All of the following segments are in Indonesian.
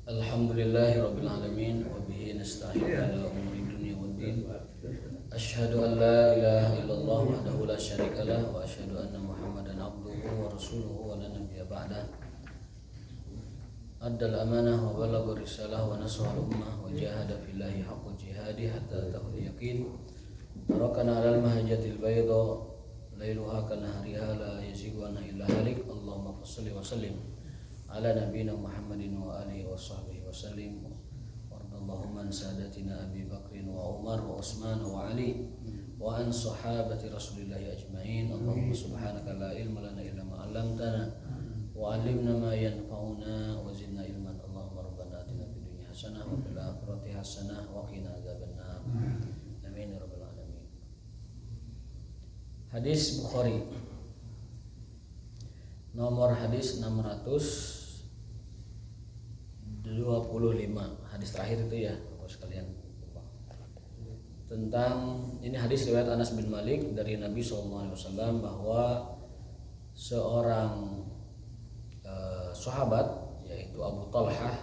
Alhamdulillahirabbil alamin wa bihi nasta'inu ala umuri dunya waddin. Asyhadu an la ilaha illallah wahdahu la syarikalah wa asyhadu anna Muhammadan abduhu wa rasuluhu wa la nabiyya ba'dah. Addal amanah wa balagha risalah wa nasahal ummah wa jahada fillahi haqqa jihadi hatta atahul yaqin. Tarakana 'alal mahajjatil bayda lailuha kanahariha la yazighu anha illa halik. Allahumma shalli wa sallim ala nabiyina Muhammadin wa alihi wa sahbihi wa sallim. Wardallahumma an sadatina Abi Bakrin wa Umar wa Utsman wa Ali wa an sahabati Rasulillahi ajmain. Allahumma subhanaka la ilma lana illa ma 'allamtana wa 'allimna ma yanfa'una wa zidna ilman. Allahumma rabbana atina fid dunya hasanah wa fil akhirati hasanah wa qina adzabannar. Amin ya rabbal alamin. Hadis Bukhari nomor hadis 625, hadis terakhir itu ya Bapak sekalian. Tentang ini hadis riwayat Anas bin Malik dari Nabi SAW bahwa seorang sahabat yaitu Abu Talhah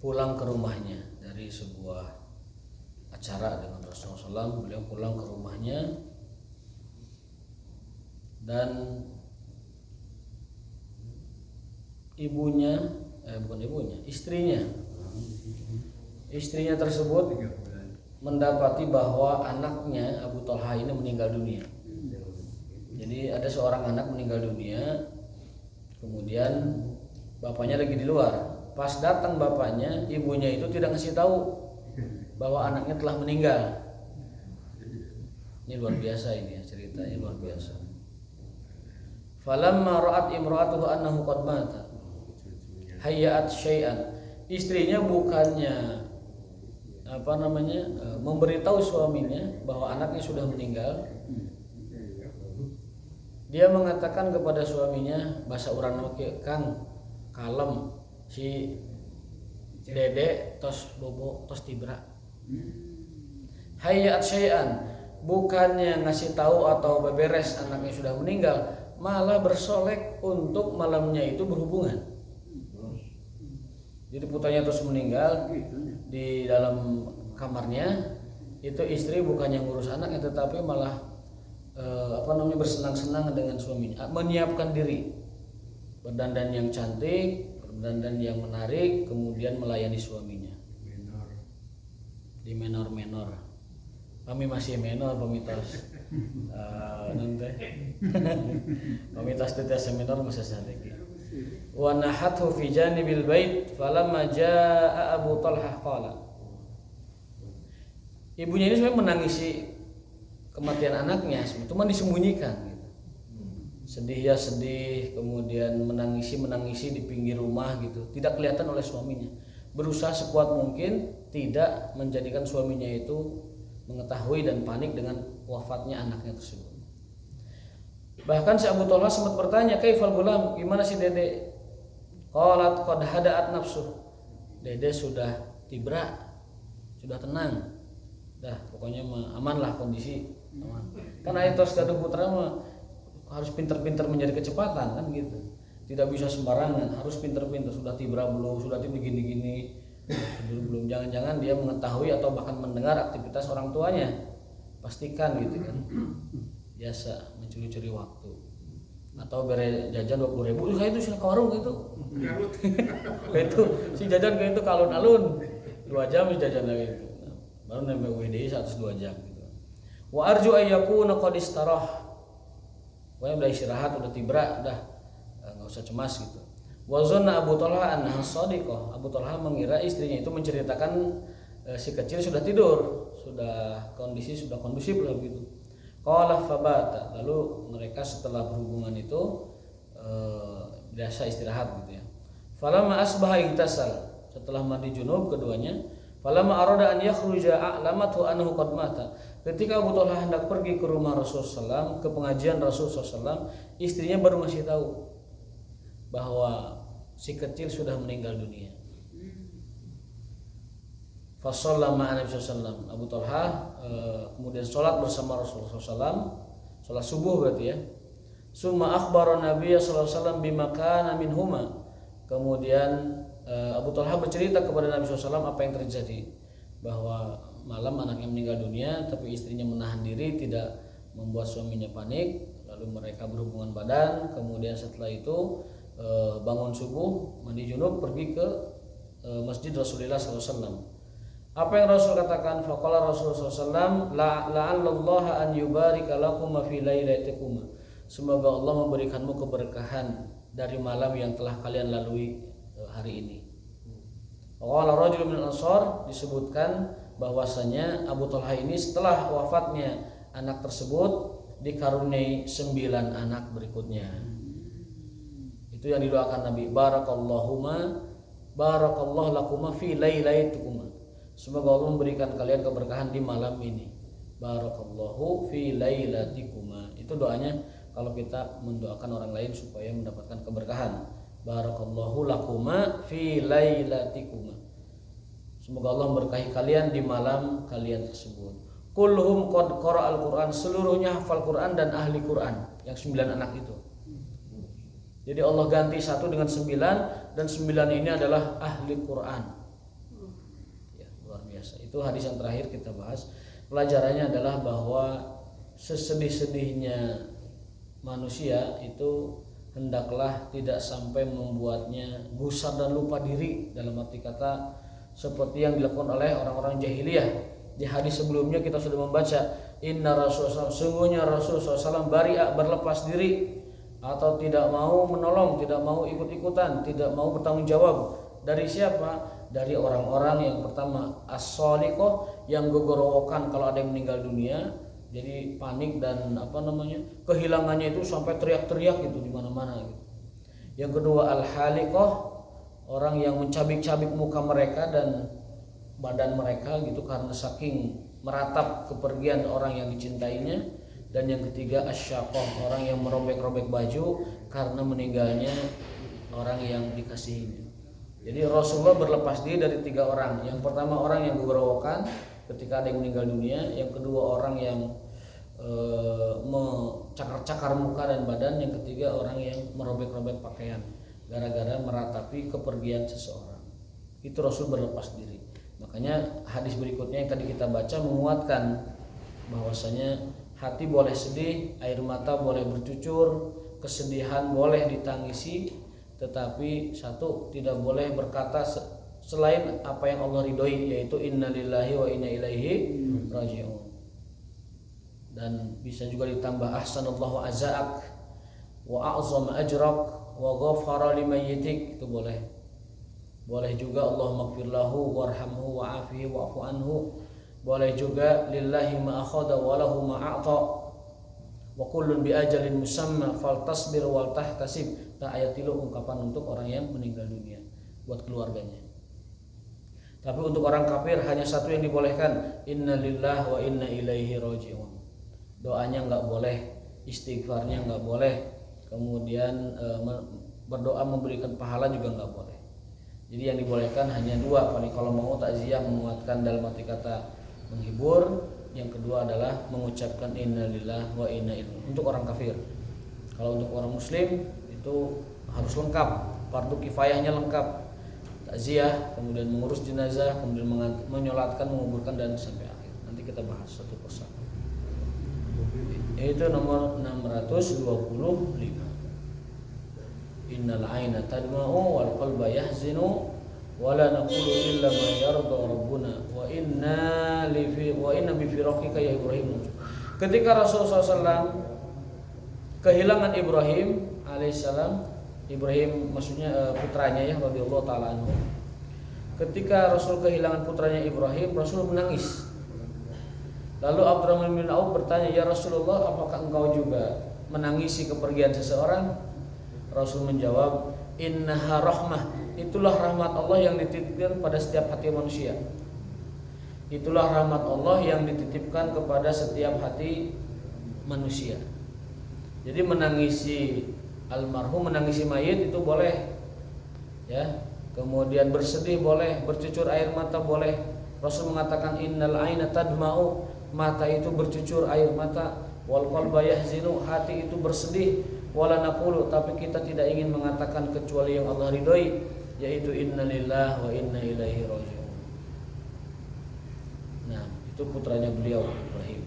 pulang ke rumahnya dari sebuah acara dengan Rasulullah SAW. Beliau pulang ke rumahnya dan istrinya tersebut mendapati bahwa anaknya Abu Talha ini meninggal dunia. Jadi ada seorang anak meninggal dunia, kemudian bapaknya lagi di luar. Pas datang bapaknya, ibunya itu tidak ngasih tahu bahwa anaknya telah meninggal. Ini luar biasa ini ya, ceritanya luar biasa. Falamma ra'at imra'atuhu annahu qad mata hayyat syai'an. Istrinya bukannya memberitahu suaminya bahwa anaknya sudah meninggal. Dia mengatakan kepada suaminya, bahasa urang make Kang, kalem si Dede tos bobo tos tibra. Hayyat syai'an, bukannya ngasih tahu atau beberes anaknya sudah meninggal, malah bersolek untuk malamnya itu berhubungan. Jadi putranya terus meninggal di dalam kamarnya, itu istri bukannya ngurus anaknya tetapi malah bersenang-senang dengan suaminya, menyiapkan diri, berdandan yang cantik, berdandan yang menarik, kemudian melayani suaminya. Di menor. Kami masih menor pamitas. Nanti pamitas teh menor masa sadeki. Wa nahathu fi janibil bait falamma jaa Abu Talhah qala. Ibunya ini sebenarnya menangisi kematian anaknya, cuma disembunyikan gitu. Sedih, kemudian menangisi di pinggir rumah gitu, tidak kelihatan oleh suaminya. Berusaha sekuat mungkin tidak menjadikan suaminya itu mengetahui dan panik dengan wafatnya anaknya tersebut. Bahkan si Abu Talha sempat bertanya, "Kaifal gulam? Gimana si Dede?" Qalat qad hada'at nafsuh. Dede sudah tibra, sudah tenang. Dah pokoknya aman lah kondisi aman. Kan etos gaduh putra mah harus pinter-pinter menjadi kecepatan kan gitu. Tidak bisa sembarangan, harus pinter-pinter. Sudah tibra belum, sudah begini-gini. Belum, jangan-jangan dia mengetahui atau bahkan mendengar aktivitas orang tuanya. Pastikan gitu kan. Biasa mencuri-curi waktu. Atau bere jajan 20.000, itu sih ke warung gitu. Itu si jajan kayak itu ke alun-alun. 2 jam jajan lagi itu. Baru nambah WD 102 jam gitu. Wa arju ayyakuna qad istarah. Wah udah istirahat, udah tibra, udah enggak usah cemas gitu. Wa zanna Abu Talha annaha shadiqah. Abu Talha mengira istrinya itu menceritakan si kecil sudah tidur, sudah kondusif lah gitu. Qala fabata. Lalu mereka setelah berhubungan itu biasa istirahat gitu ya. Falamma asbaha igtasal. Setelah mandi junub keduanya, falamma arada an yakhruja a'lamathu annahu qad mata. Ketika Abu Talha hendak pergi ke rumah Rasulullah SAW, ke pengajian Rasulullah SAW, istrinya baru ngasih tahu bahwa si kecil sudah meninggal dunia. Fasalla ma'a Nabi SAW. Abu Talha kemudian sholat bersama Rasulullah SAW, sholat subuh berarti ya. Summa akhbara Nabi sallallahu alaihi wasallam bima kana minhuma. Kemudian Abu Talha bercerita kepada Nabi SAW apa yang terjadi, bahwa malam anaknya meninggal dunia tapi istrinya menahan diri tidak membuat suaminya panik, lalu mereka berhubungan badan. Kemudian setelah itu bangun subuh, mandi junub, pergi ke masjid Rasulullah SAW. Apa yang Rasul katakan? Faqala Rasulullah SAW, la'allallaha an yubarika lakum fi lailatikum. Semoga Allah memberikanmu keberkahan dari malam yang telah kalian lalui hari ini. Qala rajulun min al-ansar, disebutkan bahwasanya Abu Talha ini setelah wafatnya anak tersebut dikaruniai 9 anak berikutnya. Itu yang didoakan Nabi, barakallahu lakuma fi lailatikum. Semoga Allah memberikan kalian keberkahan di malam ini. Barakallahu fi lailatikum. Itu doanya kalau kita mendoakan orang lain supaya mendapatkan keberkahan. Barakallahu lakuma fi lailatikum. Semoga Allah memberkahi kalian di malam kalian tersebut. Kulluhum qad qara'al Qur'an, seluruhnya hafal Quran dan ahli Quran, yang 9 anak itu. Jadi Allah ganti 1 dengan 9, dan 9 ini adalah ahli Quran. Ya, luar biasa. Itu hadis yang terakhir kita bahas. Pelajarannya adalah bahwa sesedih-sedihnya manusia itu hendaklah tidak sampai membuatnya gusar dan lupa diri, dalam arti kata seperti yang dilakukan oleh orang-orang jahiliyah. Di hadis sebelumnya kita sudah membaca, inna Rasulullah, sungguhnya Rasulullah SAW bari'a, berlepas diri atau tidak mau menolong, tidak mau ikut-ikutan, tidak mau bertanggung jawab. Dari siapa? Dari orang-orang yang pertama as-saliqah, yang gogorowokan kalau ada yang meninggal dunia. Jadi panik dan kehilangannya itu sampai teriak-teriak gitu di mana-mana gitu. Yang kedua al-haliqah, orang yang mencabik-cabik muka mereka dan badan mereka gitu karena saking meratap kepergian orang yang dicintainya. Dan yang ketiga asyaqah, orang yang merobek-robek baju karena meninggalnya orang yang dikasihinya. Jadi Rasulullah berlepas diri dari 3 orang. Yang pertama orang yang gogorowokan ketika ada yang meninggal dunia. Yang kedua orang yang mencakar-cakar muka dan badan. Yang ketiga orang yang merobek-robek pakaian gara-gara meratapi kepergian seseorang. Itu Rasul berlepas diri. Makanya hadis berikutnya yang tadi kita baca menguatkan bahwasanya hati boleh sedih, air mata boleh bercucur, kesedihan boleh ditangisi, tetapi satu, tidak boleh berkata selain apa yang Allah ridhoi, yaitu innalillahi wa inna ilaihi raji'un. Dan bisa juga ditambah ahsanallahu azzaak wa a'zama ajrak wa ghafara limayyitik, itu boleh. Boleh juga Allahumma ighfir lahu warhamhu wa'afihi wa'fu anhu. Boleh juga lillahi ma akhadha wa lahu ma a'ta wa kullun bi ajalin musamma faltasbir wal tahtasib. Ayat itu ungkapan untuk orang yang meninggal dunia buat keluarganya. Tapi untuk orang kafir hanya satu yang dibolehkan, innalillahi wa inna ilaihi raji'un. Doanya enggak boleh, istighfarnya enggak boleh, kemudian berdoa memberikan pahala juga enggak boleh. Jadi yang dibolehkan hanya 2, paling kalau mau takziah menguatkan dalam arti kata menghibur, yang kedua adalah mengucapkan innalillahi wa inna ilaihi untuk orang kafir. Kalau untuk orang muslim itu harus lengkap, fardu kifayahnya lengkap, takziah, kemudian mengurus jenazah, kemudian menyolatkan, menguburkan dan sampai akhir. Nanti kita bahas satu persatu. Itu nomor 625. Innal aina tadma'u wal qalba yahzinu wa la naqulu illa ma yarda rabbuna wa inna bi firaqika ya Ibrahim. Ketika Rasulullah SAW kehilangan Ibrahim alaihissalam, Ibrahim maksudnya putranya ya radhiyallahu taala anhu. Ketika Rasul kehilangan putranya Ibrahim, Rasul menangis. Lalu Abdurrahman bin Auf bertanya, "Ya Rasulullah, apakah engkau juga menangisi kepergian seseorang?" Rasul menjawab, "Innaha rahmah." Itulah rahmat Allah yang dititipkan pada setiap hati manusia. Itulah rahmat Allah yang dititipkan kepada setiap hati manusia. Jadi menangisi almarhum, menangisi mayit itu boleh, ya. Kemudian bersedih boleh, bercucur air mata boleh. Rasul mengatakan innal aina tadma'u, mata itu bercucur air mata, wal qalba yahzinu, hati itu bersedih, wala naqulu, tapi kita tidak ingin mengatakan kecuali yang Allah ridhoi, yaitu innalillahi wa inna ilaihi raji'un. Nah, itu putranya beliau Ibrahim.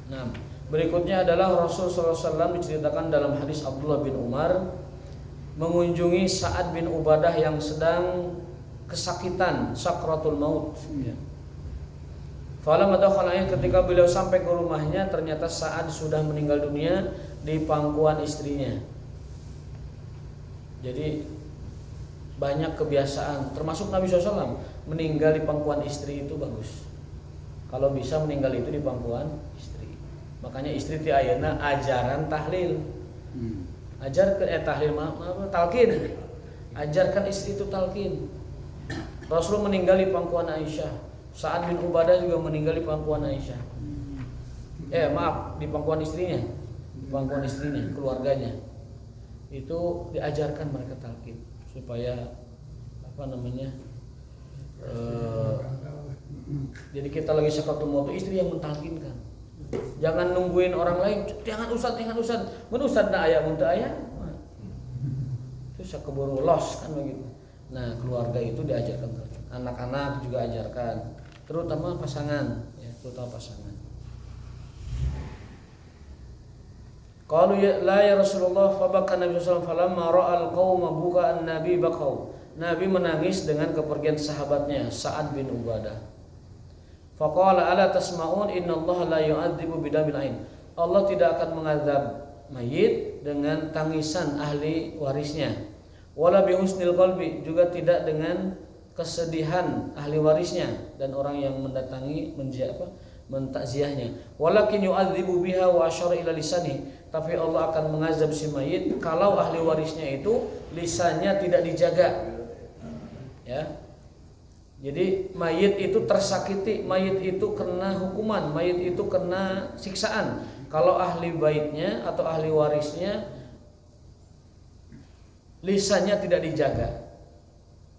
Nah, berikutnya adalah Rasul sallallahu alaihi wasallam diceritakan dalam hadis Abdullah bin Umar mengunjungi Sa'ad bin Ubadah yang sedang kesakitan sakratul maut. Falamma dakhala ketika beliau sampai ke rumahnya, ternyata Sa'ad sudah meninggal dunia di pangkuan istrinya. Jadi banyak kebiasaan, termasuk Nabi SAW meninggal di pangkuan istri itu bagus. Kalau bisa meninggal itu di pangkuan istri. Makanya istri ti ayeuna ajaran tahlil. Ajarkan tahlil talqin. Ajarkan istri itu talqin. Rasul meninggal di pangkuan Aisyah. Sa'ad bin Ubadah juga meninggal di pangkuan Aisyah. Di pangkuan istrinya. Di pangkuan istrinya, keluarganya. Itu diajarkan mereka talqin supaya jadi kita lagi sakaratul maut, istri yang mentalkinkan. Jangan nungguin orang lain, jangan ustad, mun ustad na aya, mun teu aya. Itu sakeburu los kan begitu. Nah, keluarga itu diajarkan, anak-anak juga ajarkan, terutama pasangan, ya, terutama pasangan. Qalu la ya Rasulullah, fa baka Nabi sallallahu alaihi wasallam falamma ra'al qauma buka an-nabi bakau. Nabi menangis dengan kepergian sahabatnya Sa'ad bin Ubadah. Faqala ala tasma'un innallaha la yu'adzibu bidamil ain. Allah tidak akan mengazab mayit dengan tangisan ahli warisnya. Wala bihusnil qalbi, juga tidak dengan kesedihan ahli warisnya dan orang yang mendatangi mentakziahnya. Walakin yu'adzibu biha wa asyara ila lisani. Tapi Allah akan mengazab si mayit kalau ahli warisnya itu lisannya tidak dijaga. Ya. Jadi mayit itu tersakiti, mayit itu kena hukuman, mayit itu kena siksaan kalau ahli baitnya atau ahli warisnya lisannya tidak dijaga,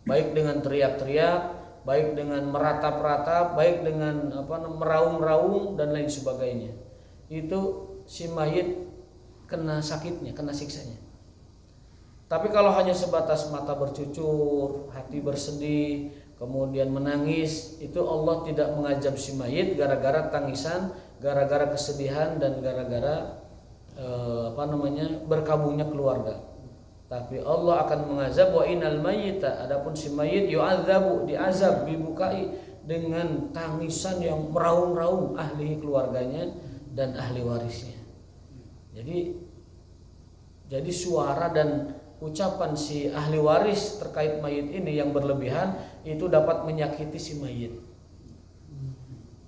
baik dengan teriak-teriak, baik dengan meratap-ratap, baik dengan meraung-raung dan lain sebagainya. Itu si mayit kena sakitnya, kena siksanya. Tapi kalau hanya sebatas mata bercucur, hati bersedih, kemudian menangis, itu Allah tidak mengazab si mayit gara-gara tangisan, gara-gara kesedihan dan gara-gara berkabungnya keluarga. Tapi Allah akan mengazab wa innal mayyita, adapun si mayit yu'adzabu, diazab bibukai, dengan tangisan yang meraung-raung ahli keluarganya dan ahli warisnya. Jadi suara dan ucapan si ahli waris terkait mayit ini yang berlebihan itu dapat menyakiti si mayit.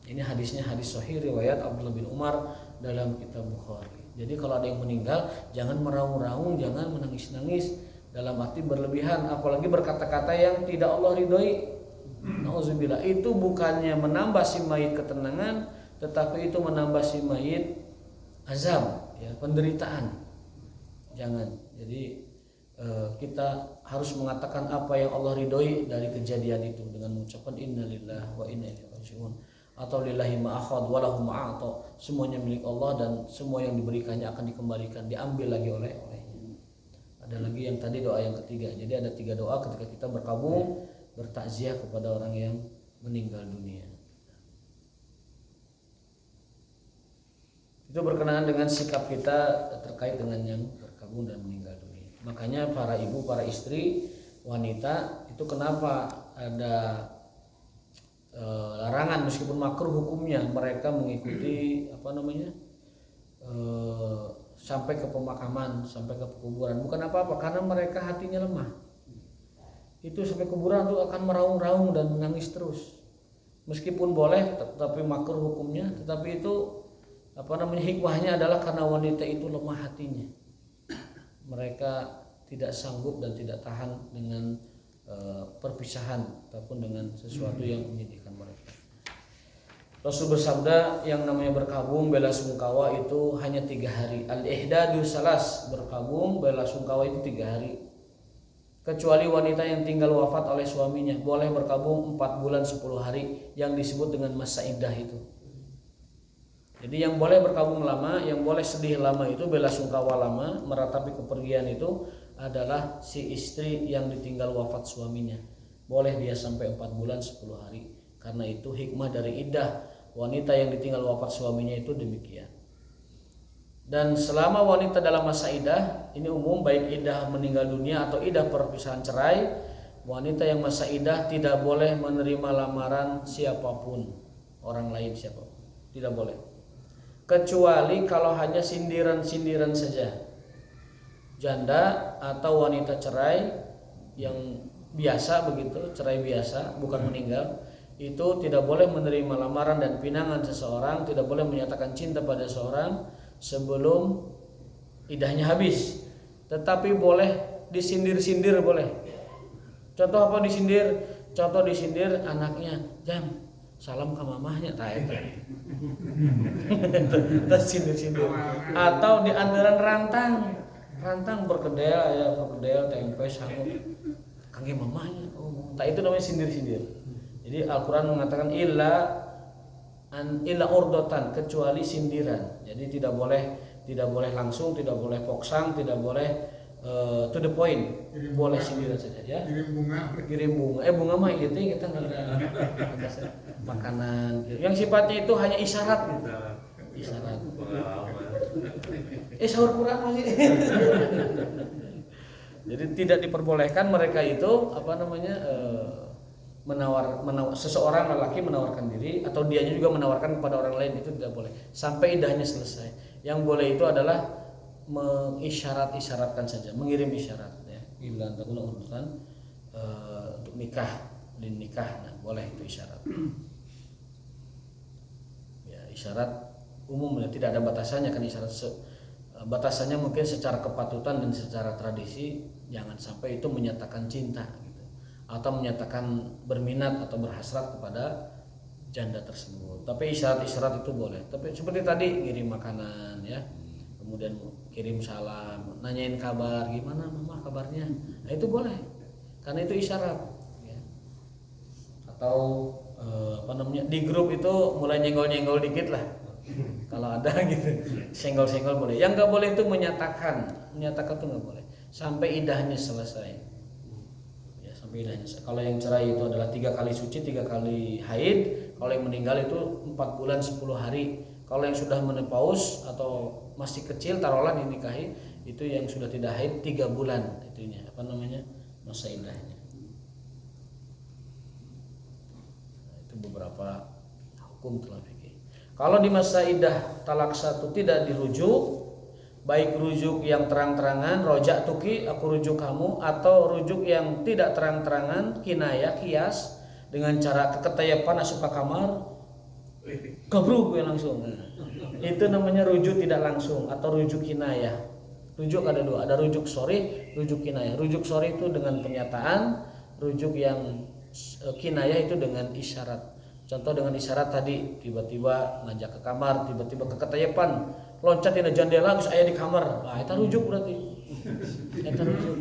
Ini hadisnya hadis sahih riwayat Abdullah bin Umar dalam kitab Bukhari. Jadi kalau ada yang meninggal, jangan meraung-raung, jangan menangis-nangis dalam arti berlebihan, apalagi berkata-kata yang tidak Allah ridhoi. Nauzubillah, itu bukannya menambah si mayit ketenangan, tetapi itu menambah si mayit azab, ya, penderitaan. Jangan. Jadi kita harus mengatakan apa yang Allah ridhoi dari kejadian itu dengan mengucapkan innalillahi wa inna ilaihi raji'un, atau lillahi ma akhadha wa lahu ma a'ta, semuanya milik Allah dan semua yang diberikannya akan dikembalikan, diambil lagi olehnya. Ada lagi yang tadi doa yang ketiga. Jadi ada 3 doa ketika kita berkabung bertakziah kepada orang yang meninggal dunia. Itu berkenaan dengan sikap kita terkait dengan yang berkabung dan meninggal dunia. Makanya para ibu, para istri, wanita itu kenapa ada larangan meskipun makruh hukumnya mereka mengikuti sampai ke pemakaman, sampai ke kuburan. Bukan apa-apa, karena mereka hatinya lemah. Itu sampai kuburan tuh akan meraung-raung dan menangis terus. Meskipun boleh, tapi makruh hukumnya. Tetapi itu hikmahnya adalah karena wanita itu lemah hatinya. Mereka tidak sanggup dan tidak tahan dengan perpisahan ataupun dengan sesuatu yang menyedihkan mereka. Rasul bersabda, yang namanya berkabung bela sungkawa itu hanya 3 hari. Al-ihdadu salas, berkabung bela sungkawa itu 3 hari. kecuali wanita yang tinggal wafat oleh suaminya boleh berkabung 4 bulan 10 hari yang disebut dengan masa iddah itu. Jadi yang boleh berkabung lama, yang boleh sedih lama itu, bela sungkawa lama, meratapi kepergian itu adalah si istri yang ditinggal wafat suaminya. Boleh dia sampai 4 bulan 10 hari. Karena itu hikmah dari iddah wanita yang ditinggal wafat suaminya itu demikian. Dan selama wanita dalam masa iddah, ini umum baik iddah meninggal dunia atau iddah perpisahan cerai, wanita yang masa iddah tidak boleh menerima lamaran siapapun, orang lain siapapun. Tidak boleh. Kecuali kalau hanya sindiran-sindiran saja. Janda atau wanita cerai yang biasa begitu, cerai biasa bukan meninggal, itu tidak boleh menerima lamaran dan pinangan seseorang, tidak boleh menyatakan cinta pada seseorang sebelum iddahnya habis. Tetapi boleh disindir-sindir boleh. Contoh apa disindir? Contoh disindir anaknya, "Jam, salam ke mamahnya," itu sindir-sindir. Atau di andaran rantang berkedel ya, berkedel tempe sangut kangge mamahnya. Itu namanya sindir-sindir. Jadi Al-Qur'an mengatakan illa urdotan, kecuali sindiran. Jadi tidak boleh langsung, tidak boleh poksang, tidak boleh to the point. Boleh sindiran saja ya. Kirim bunga. Bunga mah gitu kita enggak ada makanan. Yang sifatnya itu hanya isyarat gitu. Isyarat. Sahur Quran masih. Jadi tidak diperbolehkan mereka itu menawar seseorang lelaki menawarkan diri atau dianya juga menawarkan kepada orang lain, itu tidak boleh sampai iddahnya selesai. Yang boleh itu adalah mengisyaratkan saja, mengirim isyarat ya. Bila urutan untuk nikah, nah boleh itu isyarat. Ya, isyarat umum ya, tidak ada batasannya kan isyarat. Batasannya mungkin secara kepatutan dan secara tradisi, jangan sampai itu menyatakan cinta gitu, atau menyatakan berminat atau berhasrat kepada janda tersebut. Tapi isyarat-isyarat itu boleh. Tapi seperti tadi kirim makanan ya, kemudian kirim salam, nanyain kabar, gimana mama kabarnya, nah itu boleh, karena itu isyarat ya. Atau di grup itu mulai nyenggol-nyenggol dikit lah kalau ada gitu, senggol-senggol boleh. Yang nggak boleh itu menyatakan itu nggak boleh sampai iddahnya selesai ya, sampai iddahnya selesai. Kalau yang cerai itu adalah 3 kali suci, 3 kali haid. Kalau yang meninggal itu 4 bulan 10 hari. Kalau yang sudah menopause atau masih kecil taruhlah dinikahi, itu yang sudah tidak haid 3 bulan itunya masa iddahnya. Itu beberapa hukum telah fikih. Kalau di masa iddah talak 1 tidak dirujuk, baik rujuk yang terang-terangan, rojak tuki aku rujuk kamu, atau rujuk yang tidak terang-terangan, kinayah kias dengan cara keketayapan asup kamar, gabruk ya langsung. Itu namanya rujuk tidak langsung atau rujuk kinayah. Rujuk ada 2, ada rujuk sorry, rujuk kinayah. Rujuk sorry itu dengan pernyataan, rujuk yang kinayah itu dengan isyarat. Contoh dengan isyarat tadi, tiba-tiba ngajak ke kamar, tiba-tiba keketayapan, loncat di jendela terus aya di kamar. Nah, itu rujuk berarti. Itu rujuk.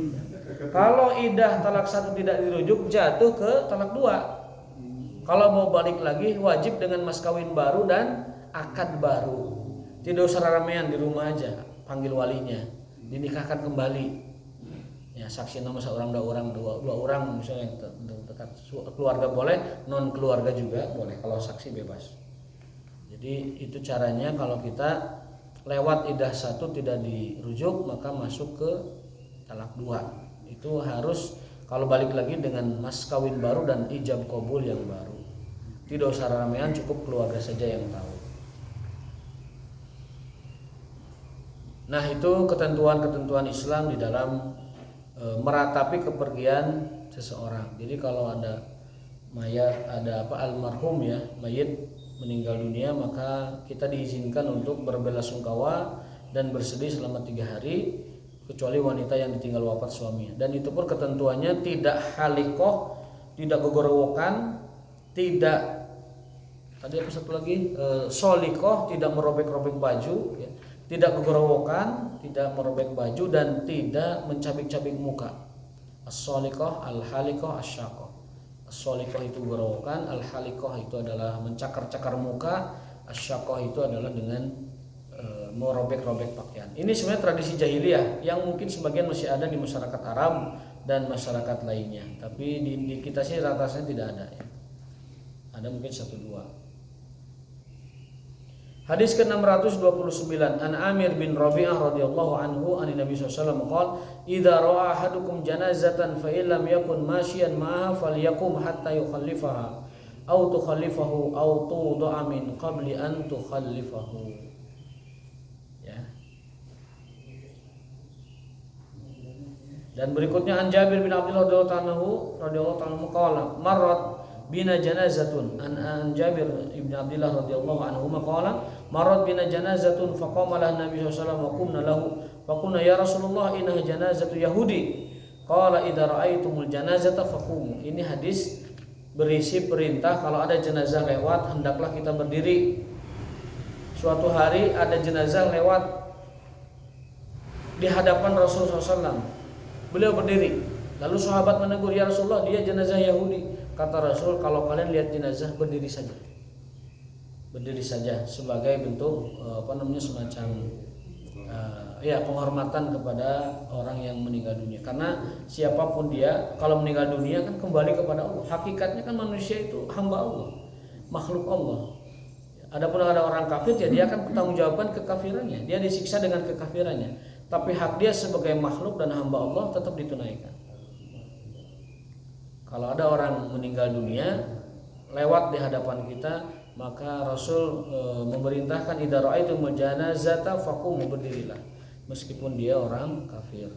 Kalau iddah talak 1 tidak dirujuk, jatuh ke talak 2. Kalau mau balik lagi wajib dengan mas kawin baru dan akad baru. Tidak usah ramean di rumah aja, panggil walinya, dinikahkan kembali. Ya, saksi nama seorang, dua orang misalnya yang dekat, keluarga boleh, non keluarga juga boleh, kalau saksi bebas. Jadi itu caranya. Kalau kita lewat iddah 1 tidak dirujuk, maka masuk ke talak 2. Itu harus kalau balik lagi dengan mas kawin baru dan ijab qabul yang baru. Tidak usah ramean, cukup keluarga saja yang tahu. Nah, itu ketentuan-ketentuan Islam di dalam meratapi kepergian seseorang. Jadi kalau ada mayat, almarhum ya, mayit meninggal dunia, maka kita diizinkan untuk berbelasungkawa dan bersedih selama 3 hari, kecuali wanita yang ditinggal wafat suaminya. Dan itu pun ketentuannya tidak halikoh, tidak gogorowokan, tidak tadi apa satu lagi, solikoh, tidak merobek-robek baju ya. Tidak kegorowokan, tidak merobek baju, dan tidak mencabik-cabik muka As-shaliqah, al-haliqah, asy-syaqah. As-shaliqah itu gorowokan, al-haliqah itu adalah mencakar-cakar muka, asy-syaqah itu adalah dengan merobek-robek pakaian. Ini sebenarnya tradisi jahiliyah yang mungkin sebagian masih ada di masyarakat Arab dan masyarakat lainnya. Tapi di kita sih rata-rata tidak ada ya. Ada mungkin 1-2. Hadis ke-629 An Amir bin Rabi'ah radhiyallahu anhu an Nabi sallallahu alaihi wasallam qala idza ra'a ahadukum janazatan fa illam yakun masyian ma'aha falyakum hatta yukhallifaha aw tukhallifahu aw tuda'a min qabli an tukhallifahu. Ya. Dan berikutnya an Jabir bin Abdullah radhiyallahu anhu qala marrat bina janazatun an Jabir ibn Abdullah radhiyallahu anhu qala marad bina janazatun faqama laha Nabi sallallahu alaihi wasallam wa qumna lahu faqulna ya Rasulullah innaha janazatu yahudi qala idza ra'aitumul janazata faqumu. Ini hadis berisi perintah kalau ada jenazah lewat hendaklah kita berdiri. Suatu hari ada jenazah lewat di hadapan Rasulullah SAW. Beliau berdiri. Lalu sahabat menegur, ya Rasulullah dia jenazah Yahudi. Kata Rasul, kalau kalian lihat jenazah berdiri saja. Berdiri saja sebagai bentuk semacam penghormatan kepada orang yang meninggal dunia. Karena siapapun dia kalau meninggal dunia kan kembali kepada Allah. Hakikatnya kan manusia itu hamba Allah, makhluk Allah. Adapun ada orang kafir ya dia akan bertanggungjawabkan kekafirannya. Dia disiksa dengan kekafirannya. Tapi hak dia sebagai makhluk dan hamba Allah tetap ditunaikan. Kalau ada orang meninggal dunia lewat di hadapan kita, maka Rasul memerintahkan idza ra'aitumul janazata faqumu, berdirilah meskipun dia orang kafir.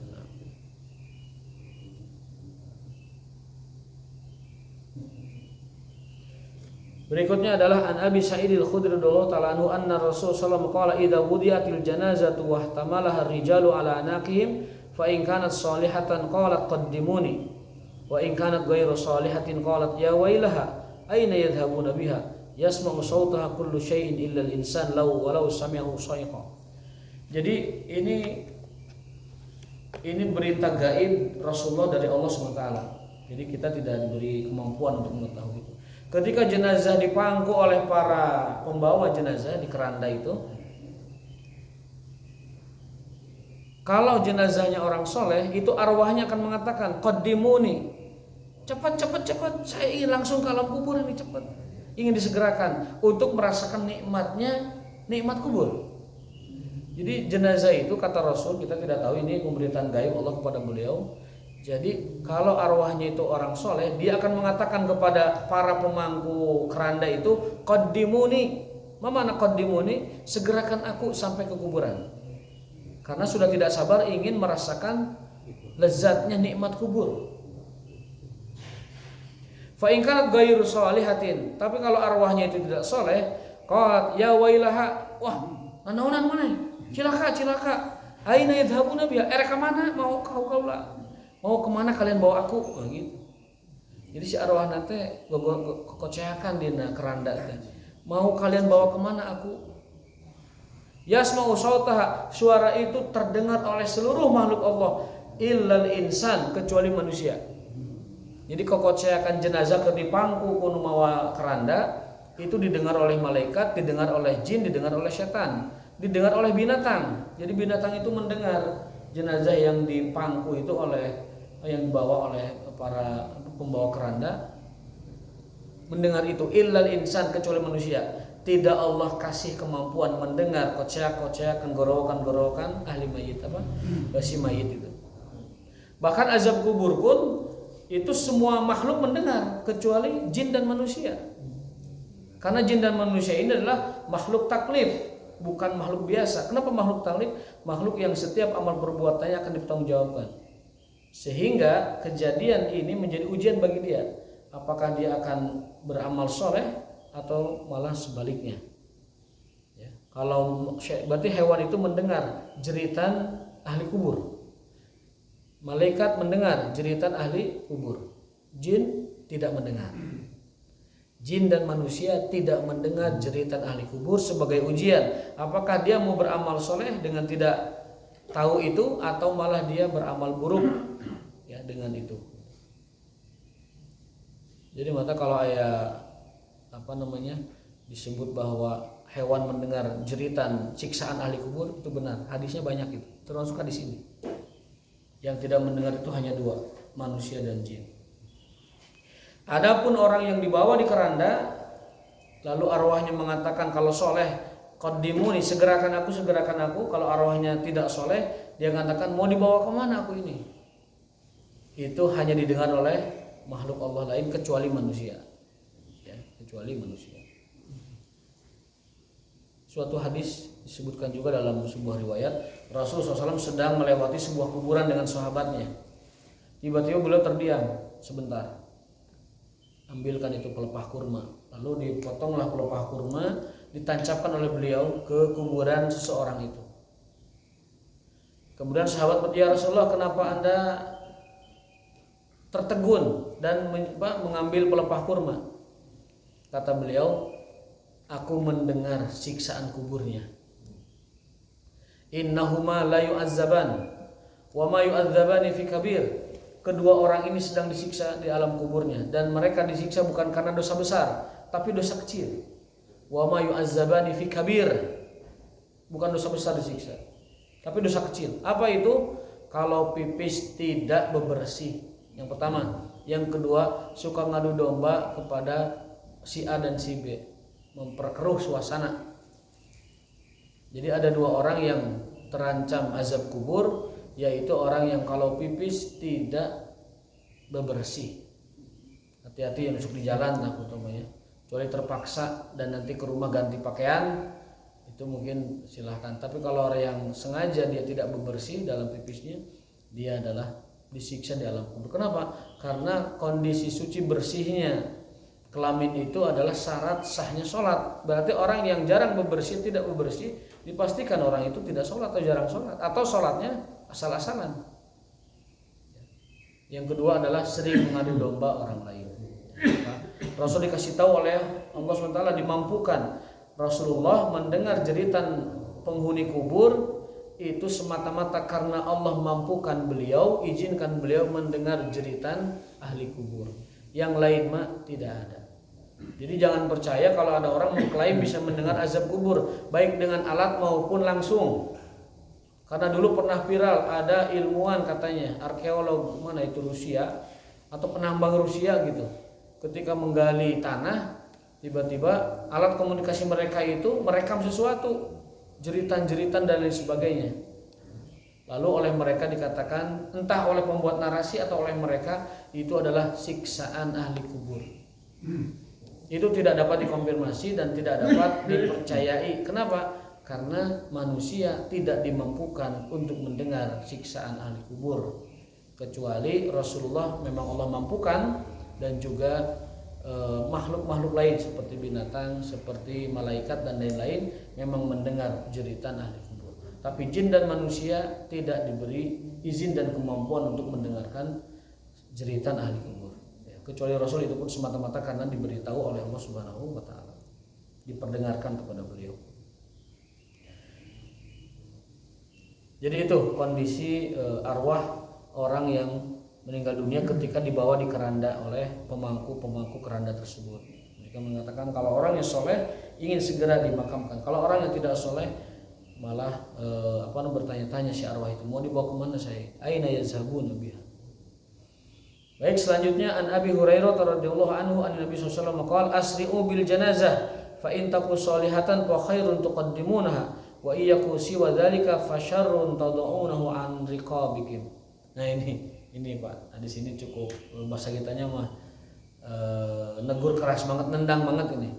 Berikutnya adalah an Abi Sa'id al-Khudri radhiyallahu ta'ala anhu anna Rasul sallallahu alaihi wasallam qala idza wudiyatil janazatu wa ihtamalaha ar-rijalu ala anaqihim fa in kanat salihatan qalat qaddimuni wa in kanat ghairu salihatin qalat ya wailaha aina yadhhabuna biha yasma'u sawtaha kullu syai'in illa al-insan law walau sami'ahu shayqa. Jadi ini berita gaib Rasulullah dari Allah SWT. Jadi kita tidak diberi kemampuan untuk mengetahui itu. Ketika jenazah dipangku oleh para pembawa jenazah di keranda itu, kalau jenazahnya orang soleh, itu arwahnya akan mengatakan qaddimuni, cepat, saya ingin langsung ke alam kubur ini, cepat, ingin disegerakan untuk merasakan nikmat kubur. Jadi jenazah itu kata Rasul, kita tidak tahu, ini pemberitaan gaib Allah kepada beliau. Jadi kalau arwahnya itu orang soleh, dia akan mengatakan kepada para pemangku keranda itu, qaddimuni, mana qaddimuni, segerakan aku sampai ke kuburan. Karena sudah tidak sabar ingin merasakan lezatnya nikmat kubur. Fa in kanat ghairu shalihatin, tapi kalau arwahnya itu tidak soleh, qalat ya wailaha, wah, nanaonan mana? Cilaka. Aina yadhhabuna biha? Ereka mana mau kau-kaulah? Mau kemana kalian bawa aku? Oh, gitu. Jadi si arwah nate kekoceakan dina keranda teh. Mau kalian bawa kemana aku? Yasma'u sautaha, suara itu terdengar oleh seluruh makhluk Allah, illal insan, kecuali manusia. Jadi kekoceakan jenazah ke dipangku kuno mawa keranda itu didengar oleh malaikat, didengar oleh jin, didengar oleh setan, didengar oleh binatang. Jadi binatang itu mendengar jenazah yang dipangku itu yang dibawa oleh para pembawa keranda, mendengar itu. Illal insan, kecuali manusia. Tidak Allah kasih kemampuan mendengar koceak-koceakan, gorowokan ahli mayit si mayit itu. Bahkan azab kubur pun itu semua makhluk mendengar kecuali jin dan manusia. Karena jin dan manusia ini adalah makhluk taklif, bukan makhluk biasa. Kenapa makhluk taklif? Makhluk yang setiap amal perbuatannya akan dipertanggungjawabkan. Sehingga kejadian ini menjadi ujian bagi dia. Apakah dia akan beramal soleh atau malah sebaliknya. Ya. Kalau berarti hewan itu mendengar jeritan ahli kubur. Malaikat mendengar jeritan ahli kubur. Jin tidak mendengar. Jin dan manusia tidak mendengar jeritan ahli kubur sebagai ujian. Apakah dia mau beramal soleh dengan tidak tahu itu atau malah dia beramal buruk, ya, dengan itu. Jadi mata kalau disebut bahwa hewan mendengar jeritan siksaan ahli kubur, itu benar. Hadisnya banyak itu, termasuk di sini. Yang tidak mendengar itu hanya dua, manusia dan jin. Adapun orang yang dibawa di keranda, lalu arwahnya mengatakan kalau soleh, qaddimuni, segerakan aku. Kalau arwahnya tidak soleh, dia mengatakan mau dibawa kemana aku ini. Itu hanya didengar oleh makhluk Allah lain kecuali manusia. Ya, kecuali manusia. Suatu hadis disebutkan juga dalam sebuah riwayat, Rasulullah SAW sedang melewati sebuah kuburan dengan sahabatnya. Tiba-tiba beliau terdiam sebentar. Ambilkan itu pelepah kurma. Lalu dipotonglah pelepah kurma, ditancapkan oleh beliau ke kuburan seseorang itu. Kemudian sahabat bertanya, ya Rasulullah, kenapa Anda tertegun dan mengambil pelepah kurma? Kata beliau, aku mendengar siksaan kuburnya. Innahuma la yu'azzaban wa ma yu'adzabani fi kabir. Kedua orang ini sedang disiksa di alam kuburnya, dan mereka disiksa bukan karena dosa besar, tapi dosa kecil. Wa ma yu'adzabani fi kabir. Bukan dosa besar disiksa, tapi dosa kecil. Apa itu? Kalau pipis tidak bebersih. Yang pertama. Yang kedua, suka ngadu domba kepada si A dan si B, memperkeruh suasana. Jadi ada dua orang yang terancam azab kubur, yaitu orang yang kalau pipis tidak bebersih. Hati-hati yang masuk di jalan lah utamanya. Kecuali terpaksa dan nanti ke rumah ganti pakaian, itu mungkin silahkan. Tapi kalau orang yang sengaja dia tidak bebersih dalam pipisnya, dia adalah disiksa di alam kubur. Kenapa? Karena kondisi suci bersihnya kelamin itu adalah syarat sahnya sholat. Berarti orang yang jarang bebersih, tidak bebersih, dipastikan orang itu tidak sholat atau jarang sholat, atau sholatnya asal-asalan. Yang kedua adalah sering mengadu domba orang lain. Rasul dikasih tahu oleh Allah SWT, dimampukan Rasulullah mendengar jeritan penghuni kubur itu semata-mata karena Allah mampukan beliau, izinkan beliau mendengar jeritan ahli kubur. Yang lain mah tidak ada. Jadi jangan percaya kalau ada orang mengklaim bisa mendengar azab kubur, baik dengan alat maupun langsung. Karena dulu pernah viral, ada ilmuwan katanya, arkeolog mana itu Rusia atau penambang Rusia gitu. Ketika menggali tanah, tiba-tiba alat komunikasi mereka itu merekam sesuatu, jeritan-jeritan dan lain sebagainya. Lalu oleh mereka dikatakan, entah oleh pembuat narasi atau oleh mereka, itu adalah siksaan ahli kubur. Itu tidak dapat dikonfirmasi dan tidak dapat dipercayai. Kenapa? Karena manusia tidak dimampukan untuk mendengar siksaan ahli kubur, kecuali Rasulullah memang Allah mampukan, dan juga makhluk-makhluk lain seperti binatang, seperti malaikat dan lain-lain memang mendengar jeritan ahli kubur. Tapi jin dan manusia tidak diberi izin dan kemampuan untuk mendengarkan jeritan ahli kubur. Kecuali Rasul, itu pun semata-mata karena diberitahu oleh Allah Subhanahu wa taala, diperdengarkan kepada beliau. Jadi itu kondisi arwah orang yang meninggal dunia ketika dibawa di keranda oleh pemangku keranda tersebut. Mereka mengatakan kalau orang yang soleh ingin segera dimakamkan. Kalau orang yang tidak soleh malah bertanya-tanya si arwah itu, mau dibawa kemana saya? Aina yazhabun biha. Baik, selanjutnya an Abi Hurairah radhiyallahu anhu an Nabi sallallahu alaihi wasallam qala asri'u bil janazah fa in taku solihatan fa khairun tuqaddimunaha wa iyyaku siwa dzalika fa syarrun tad'unahu an riqabikum. Nah ini Pak, di sini cukup bahasa kitanya mah negur keras banget, nendang banget ini.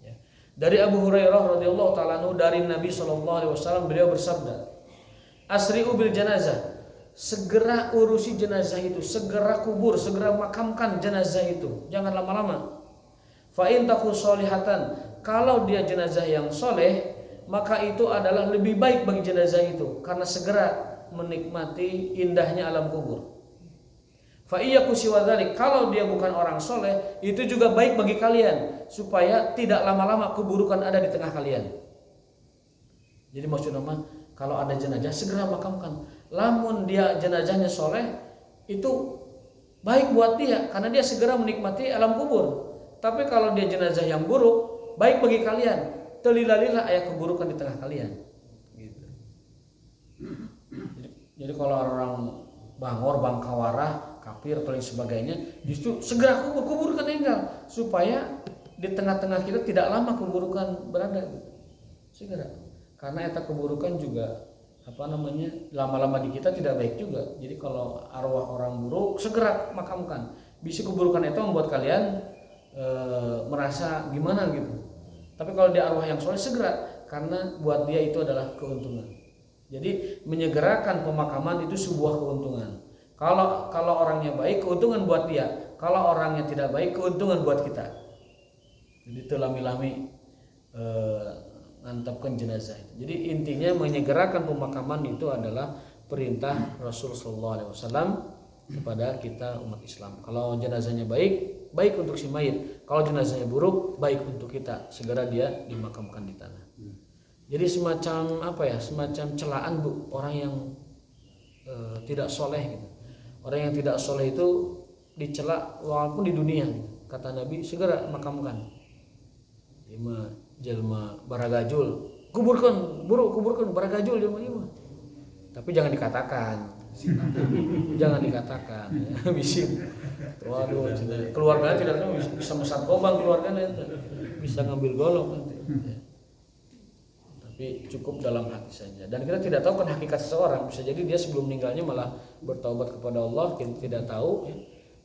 Ya. Dari Abu Hurairah radhiyallahu taala anhu dari Nabi sallallahu alaihi wasallam, beliau bersabda, asri'u bil janazah, segera urusi jenazah itu, segera kubur, segera makamkan jenazah itu, jangan lama-lama. Fa in taku solihatan, kalau dia jenazah yang soleh, maka itu adalah lebih baik bagi jenazah itu karena segera menikmati indahnya alam kubur. Fa iyyaku siwadzalik, kalau dia bukan orang soleh, itu juga baik bagi kalian supaya tidak lama-lama keburukan ada di tengah kalian. Jadi maksudnya kalau ada jenazah segera makamkan. Lamun dia jenazahnya soleh, itu baik buat dia karena dia segera menikmati alam kubur. Tapi kalau dia jenazah yang buruk, baik bagi kalian, telilalilah aya keburukan di tengah kalian. Gitu. Jadi kalau orang bangor, bangkawarah, kafir atau lain sebagainya, justru segera kuburkan tinggal supaya di tengah-tengah kita tidak lama keburukan berada. Segera. Karena eta keburukan juga lama-lama di kita tidak baik juga. Jadi kalau arwah orang buruk segera makamkan. Bisa keburukan itu membuat kalian merasa gimana gitu. Tapi kalau dia arwah yang soleh segera, karena buat dia itu adalah keuntungan. Jadi menyegerakan pemakaman itu sebuah keuntungan. Kalau orangnya baik, keuntungan buat dia. Kalau orangnya tidak baik, keuntungan buat kita. Jadi telami-lami ngantapkan jenazah itu. Jadi intinya menyegerakan pemakaman itu adalah perintah Rasulullah SAW kepada kita umat Islam. Kalau jenazahnya baik, baik untuk si mayit. Kalau jenazahnya buruk, baik untuk kita. Segera dia dimakamkan di tanah. Jadi semacam celaan orang yang tidak soleh gitu. Orang yang tidak soleh itu dicela walaupun di dunia. Kata Nabi, segera makamkan. Jelma baragajul, kuburkan baragajul jelma ieu. Tapi jangan dikatakan. Jangan dikatakan ya, bising. Waduh, keluarganya tidak tahu bisa mesat gobang keluarganya itu. Bisa ngambil golok nanti. Ya. Tapi cukup dalam hati saja. Dan kita tidak tahu kan hakikat seseorang. Bisa jadi dia sebelum meninggalnya malah bertaubat kepada Allah, kita tidak tahu ya.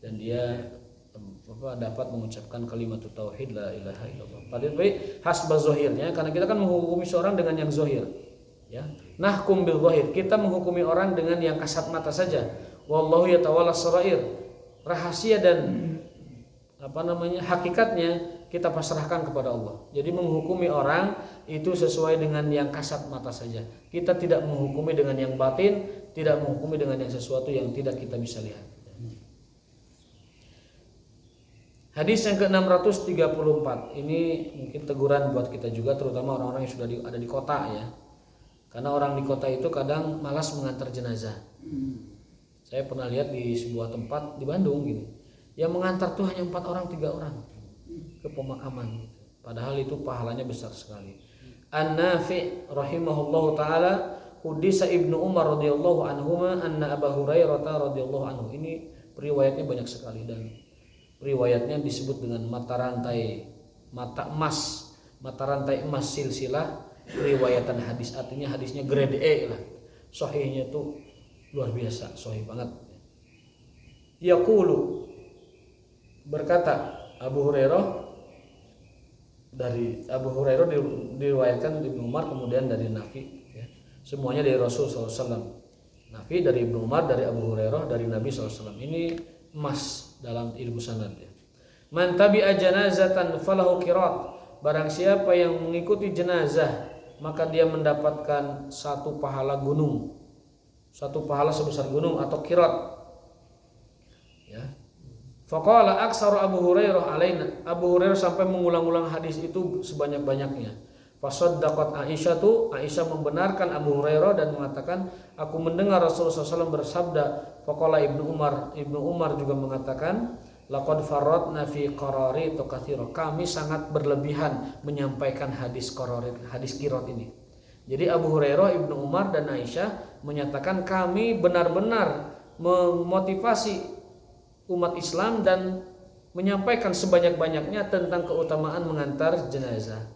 Dan dia dapat mengucapkan kalimat tauhid la ilaha illallah. Padahal hasba zahirnya, karena kita kan menghukumi seorang dengan yang zahir. Ya. Nahkum bil zahir, kita menghukumi orang dengan yang kasat mata saja. Wallahu yatawalla sarair. Rahasia dan hakikatnya kita pasrahkan kepada Allah. Jadi menghukumi orang itu sesuai dengan yang kasat mata saja. Kita tidak menghukumi dengan yang batin, tidak menghukumi dengan yang sesuatu yang tidak kita bisa lihat. Hadis yang ke-634 ini mungkin teguran buat kita juga, terutama orang-orang yang sudah ada di kota ya. Karena orang di kota itu kadang malas mengantar jenazah. Saya pernah lihat di sebuah tempat di Bandung gini, yang mengantar tuh hanya 4 orang 3 orang ke pemakaman. Padahal itu pahalanya besar sekali. An-Nafi' rahimahullahu taala hudisa Ibnu Umar radhiyallahu anhuma anna Abu Hurairah radhiyallahu anhu. Ini riwayatnya banyak sekali dan riwayatnya disebut dengan mata rantai emas silsilah riwayatan hadis, artinya hadisnya grade E lah. Sahihnya tuh luar biasa, sahih banget. Yaqulu, berkata Abu Hurairah, dari Abu Hurairah diriwayatkan Ibnu Umar, kemudian dari Nafi ya. Semuanya dari Rasul SAW. Nafi dari Ibnu Umar, dari Abu Hurairah, dari Nabi SAW. Ini emas dalam ilmu sanad ya. Man tabi'a janazatan falahu qirat. Barang siapa yang mengikuti jenazah, maka dia mendapatkan satu pahala gunung. Satu pahala sebesar gunung atau qirat. Ya. Faqala aksaru Abu Hurairah alaina. Abu Hurairah sampai mengulang-ulang hadis itu sebanyak-banyaknya. Fasaddaqat Aisyah membenarkan Abu Hurairah dan mengatakan, aku mendengar Rasulullah SAW bersabda. Faqala Ibnu Umar juga mengatakan, laqad farratna fi qarari katsira. Kami sangat berlebihan menyampaikan hadis qirat ini. Jadi Abu Hurairah, Ibnu Umar dan Aisyah menyatakan kami benar-benar memotivasi umat Islam dan menyampaikan sebanyak-banyaknya tentang keutamaan mengantar jenazah.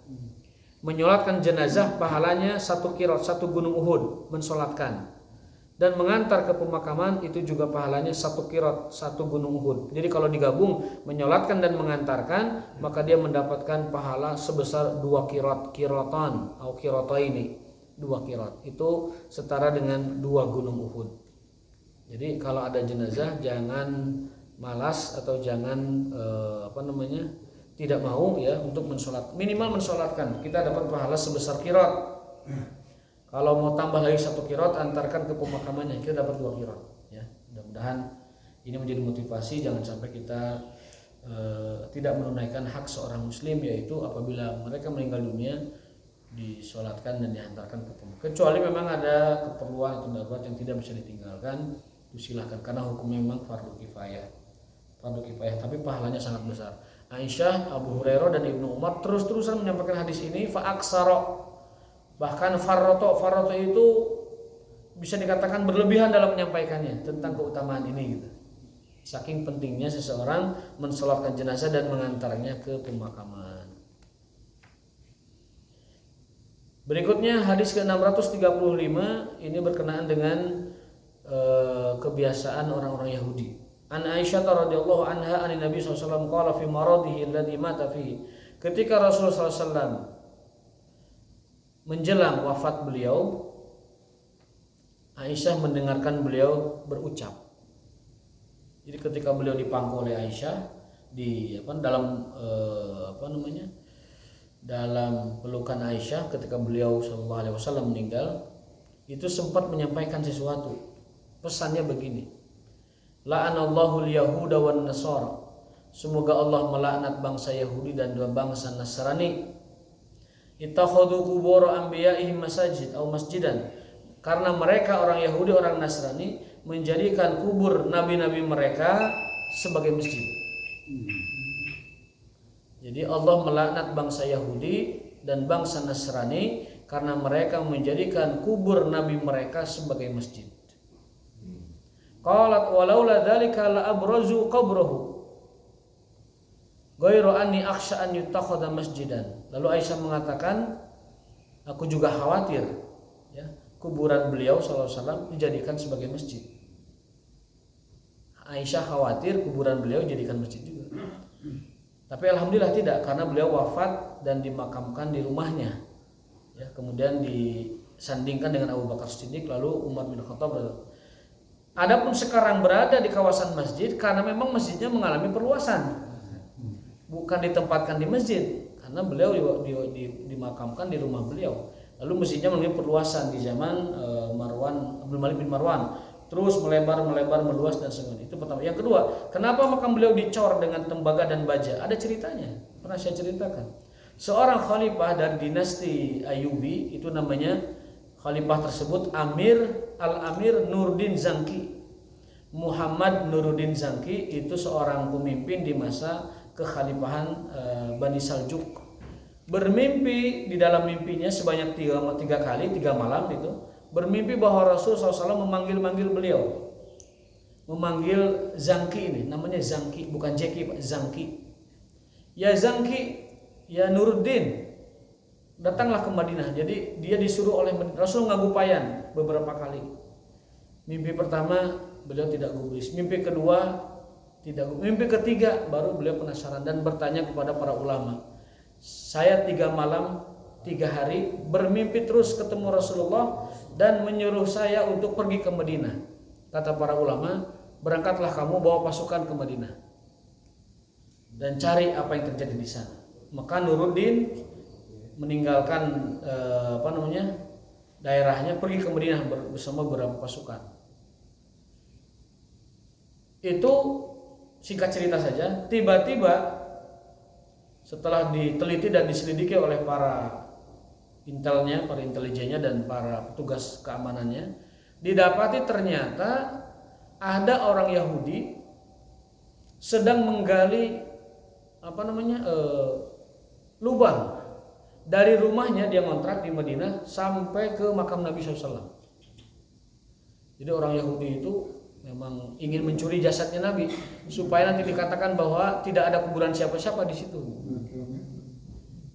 Menyolatkan jenazah pahalanya 1 qirat, 1 gunung Uhud mensolatkan. Dan mengantar ke pemakaman itu juga pahalanya 1 qirat, 1 gunung Uhud. Jadi kalau digabung menyolatkan dan mengantarkan, maka dia mendapatkan pahala sebesar 2 qiratan atau qirataini. 2 qirat. Itu setara dengan 2 gunung Uhud. Jadi kalau ada jenazah jangan malas atau jangan tidak mau ya untuk mensolat, minimal mensolatkan, kita dapat pahala sebesar qirat. Kalau mau tambah lagi 1 qirat, antarkan ke pemakamannya, kita dapat 2 qirat ya. Mudah-mudahan ini menjadi motivasi, jangan sampai kita tidak menunaikan hak seorang muslim, yaitu apabila mereka meninggal dunia disolatkan dan diantarkan ke pemakaman. Kecuali memang ada keperluan atau darurat yang tidak bisa ditinggalkan, itu silahkan, karena hukumnya memang fardu kifayah, tapi pahalanya sangat besar. Aisyah, Abu Hurairah dan Ibnu Umar terus-terusan menyampaikan hadis ini, fa'aksaro, bahkan farroto itu bisa dikatakan berlebihan dalam menyampaikannya tentang keutamaan ini gitu. Saking pentingnya seseorang mensolatkan jenazah dan mengantarnya ke pemakaman. Berikutnya hadis ke-635, ini berkenaan dengan kebiasaan orang-orang Yahudi. An Aisyah radhiyallahu anha an Nabi sallallahu alaihi wasallam qala fi maradihi alladhi mata fihi. Ketika Rasulullah sallallahu alaihi wasallam menjelang wafat beliau, Aisyah mendengarkan beliau berucap. Jadi ketika beliau dipangku oleh Aisyah dalam pelukan Aisyah ketika beliau sallallahu alaihi wasallam meninggal, itu sempat menyampaikan sesuatu. Pesannya begini: La'anallahu al-yahuda wan nasara. Semoga Allah melaknat bangsa Yahudi dan bangsa Nasrani. Ittakhadhu qubur anbiya'ihim masajid atau masjidan. Karena mereka orang Yahudi, orang Nasrani menjadikan kubur nabi-nabi mereka sebagai masjid. Jadi Allah melaknat bangsa Yahudi dan bangsa Nasrani karena mereka menjadikan kubur nabi mereka sebagai masjid. Qalat walaula dzalika la abrazu qabrahu ghairu anni akhsha an yutakhadha masjidan. Lalu Aisyah mengatakan, aku juga khawatir ya, kuburan beliau sallallahu alaihi wasallam dijadikan sebagai masjid. Aisyah khawatir kuburan beliau dijadikan masjid juga. Tapi alhamdulillah tidak, karena beliau wafat dan dimakamkan di rumahnya. Ya, kemudian disandingkan dengan Abu Bakar Siddiq lalu Umar bin Khattab. Adapun sekarang berada di kawasan masjid karena memang masjidnya mengalami perluasan, bukan ditempatkan di masjid karena beliau dimakamkan di rumah beliau. Lalu masjidnya mengalami perluasan di zaman Abdul Malik bin Marwan, terus melebar meluas dan sebagainya. Itu pertama. Yang kedua, kenapa makam beliau dicor dengan tembaga dan baja? Ada ceritanya, pernah saya ceritakan. Seorang khalifah dari dinasti Ayyubi, itu namanya khalifah tersebut Al-Amir Nuruddin Zangki. Muhammad Nuruddin Zangki itu seorang pemimpin di masa kekhalifahan Bani Saljuk. Bermimpi, di dalam mimpinya sebanyak 3 kali 3 malam itu, bermimpi bahwa Rasulullah SAW memanggil beliau. Memanggil Zangki ini, namanya Zangki, bukan Jeki, Pak, Zangki. Ya Zangki, ya Nuruddin, datanglah ke Madinah. Jadi dia disuruh oleh Rasul ngagupayan beberapa kali. Mimpi pertama beliau tidak gubris, mimpi kedua tidak gubris, mimpi ketiga baru beliau penasaran dan bertanya kepada para ulama. Saya 3 malam 3 hari bermimpi terus ketemu Rasulullah dan menyuruh saya untuk pergi ke Madinah. Kata para ulama, berangkatlah kamu bawa pasukan ke Madinah dan cari apa yang terjadi di sana. Maka Nuruddin meninggalkan daerahnya, pergi ke Madinah bersama beberapa pasukan. Itu singkat cerita saja. Tiba-tiba setelah diteliti dan diselidiki oleh para intelnya, para intelijennya dan para petugas keamanannya, didapati ternyata ada orang Yahudi sedang menggali lubang dari rumahnya, dia ngontrak di Madinah sampai ke makam Nabi SAW. Jadi orang Yahudi itu memang ingin mencuri jasadnya Nabi supaya nanti dikatakan bahwa tidak ada kuburan siapa-siapa di situ.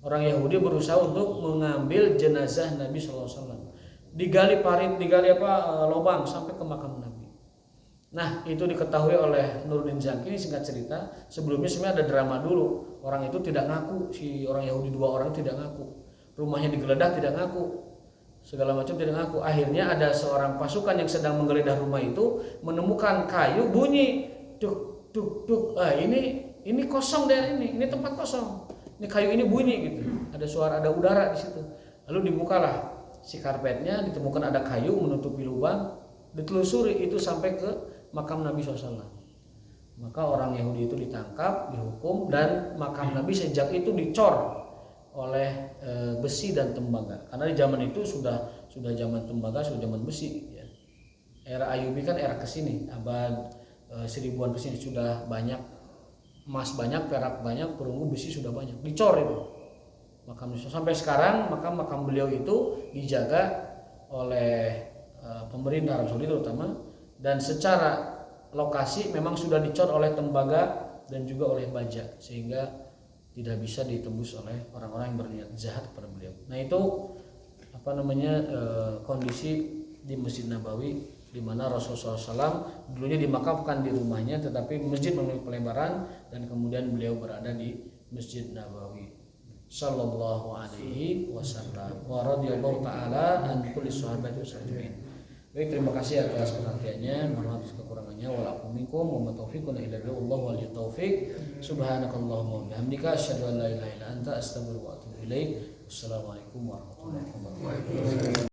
Orang Yahudi berusaha untuk mengambil jenazah Nabi SAW. Digali parit, lubang sampai ke makam Nabi. Nah, itu diketahui oleh Nuruddin Zangki. Ini singkat cerita. Sebelumnya sebenarnya ada drama dulu. Orang itu tidak ngaku, si orang Yahudi 2 orang tidak ngaku. Rumahnya digeledah tidak ngaku. Segala macam tidak ngaku. Akhirnya ada seorang pasukan yang sedang menggeledah rumah itu menemukan kayu bunyi duk duk duk. Ini kosong deh, ini tempat kosong. Ini kayu ini bunyi gitu. Ada suara, ada udara di situ. Lalu dibukalah si karpetnya, ditemukan ada kayu menutupi lubang. Ditelusuri itu sampai ke makam Nabi SAW. Maka orang Yahudi itu ditangkap, dihukum, dan makam Nabi sejak itu dicor oleh besi dan tembaga. Karena di zaman itu sudah zaman tembaga, sudah zaman besi. Ya. era Ayyubi kan era kesini, abad seribuan kesini sudah banyak emas, banyak perak, banyak perunggu besi, sudah banyak dicor itu makam. Sampai sekarang makam beliau itu dijaga oleh pemerintah Arab Saudi terutama, dan secara lokasi memang sudah dicor oleh tembaga dan juga oleh baja, sehingga tidak bisa ditembus oleh orang-orang yang berniat jahat kepada beliau. Nah itu kondisi di Masjid Nabawi, di mana Rasulullah SAW dulunya dimakamkan di rumahnya, tetapi masjid memiliki pelebaran dan kemudian beliau berada di Masjid Nabawi sallallahu alaihi wasallam wa radhiyallahu taala an kulli sahabati ajmain. Baik, terima kasih atas perhatiannya, mohon maaf kekurangannya, walakum minkum wa taufiqun illa billah, wallahu waliyut taufiq. Subhanakallahumma wa bihamdika asyhadu an la ilaha illa anta astaghfiruka wa atubu ilaik. Wassalamualaikum warahmatullahi wabarakatuh.